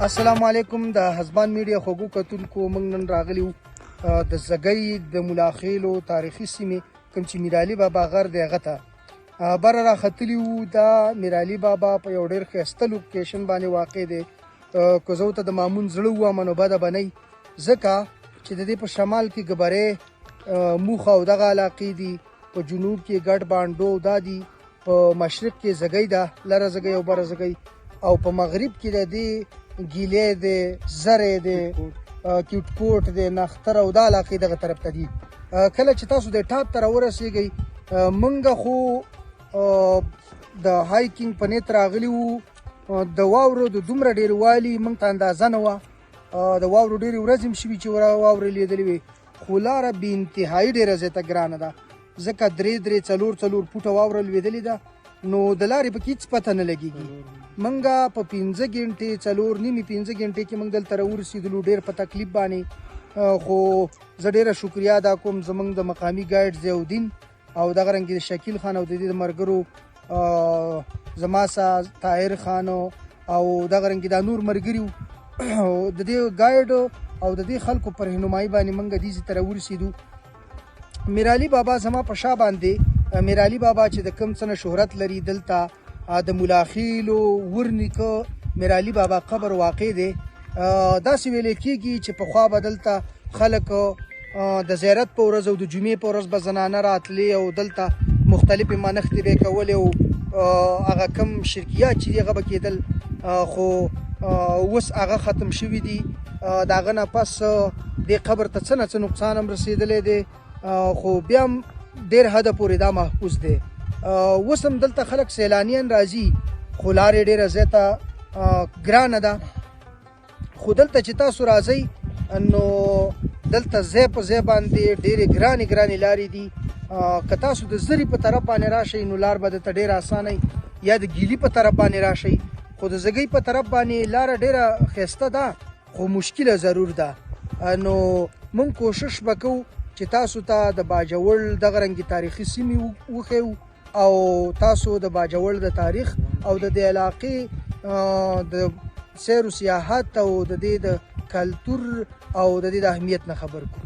السلام علیکم د حزبان میډیا خوږو کتونکو موږ نن راغلي وو د زګۍ د ملاخیلو تاریخي سیمې کوم چې میرعلي بابا غر دی هغه ته بره راختلي وو. دا میرعلي بابا په یو ډېر ښایسته لوکیشن باندې واقع دی. که زه ورته د مامون زړه ووایم نو بده به نه وي، ځکه چې د دې په شمال کې ګبرۍ موخه او دغه علاقې دي، په جنوب کې ګډ بانډو دا دي، په مشرق کې زګۍ ده، لره زګۍ او بره زګۍ، او په مغرب کې د دې ګیلې دی، زرې دی، کیوټ کوټ دی، نختر او دا علاقې دغه طرف ته دي. کله چې تاسو د ټاپ ته راورسېږئ، موږ خو د هایکینګ په نیت راغلي وو. د واورو د دومره ډېروالي موږ ته اندازه نه وه. د واورو ډېرې ورځې هم شوي چې واورې لیدلې وې، خو لاره بې انتهایي ډېره زیاته ګرانه ده، ځکه درې څلور فوټه واوره لوېدلې ده. نو د لارې پکې هېڅ پته نه لګېږي. موږ په 5 ګنټې 4.5 غنټې کې موږ دلته راورسېدلو، ډېر په تکلیف باندې. خو زه ډېره شکریا ادا کوم زموږ د مقامي ګایډ ضیاءالدین او دغه رنګې د شکیل خان او د دې د ملګرو زما سره طاهر خان او دغه رنګې دا نور ملګري وو. د دې ګایډ او د دې خلکو په رهنمایي باندې موږ دې ځای ته راورسېدو. میرعلي بابا زما په شا باندې میرعلي بابا چې د کوم څه نه شهرت لري، دلته د ملاخیلو ورنیکه میرعلي بابا قبر واقع دی. داسې ویل کېږي چې پخوا به دلته خلک د زیارت په ورځ او د جمعې په ورځ به زنانه راتلې او دلته مختلفې منښتې به یې کولې او هغه کم شرکیات چې دي هغه به کېدل. خو اوس هغه ختم شوي دي. د هغه نه پس دې قبر ته څه نه څه نقصان هم رسېدلی دی، خو بیا هم ډېر حده پورې دا محفوظ دی. اوس هم دلته خلک سیلانیان راځي، خو لارې ډېره زیاته ګرانه ده. خو دلته چې تاسو راځئ نو دلته ځای په ځای باندې ډېرې ګرانې لارې دي. که تاسو د زري په طرف باندې راشئ نو لار به درته ډېره اسانه وي، یا د ګیلي په طرف باندې راشئ. خو د زګۍ په طرف باندې لاره ډېره ښایسته ده، خو مشکله ضرور ده. نو موږ کوشش به کوو چې تاسو ته د باجوړ دغه رنګې تاریخي سیمې وښیو او تاسو د باجوړ د تاریخ او د دې علاقې د سیر و سیاحت او د دې د کلتور او د دې د اهمیت نه خبر کړو.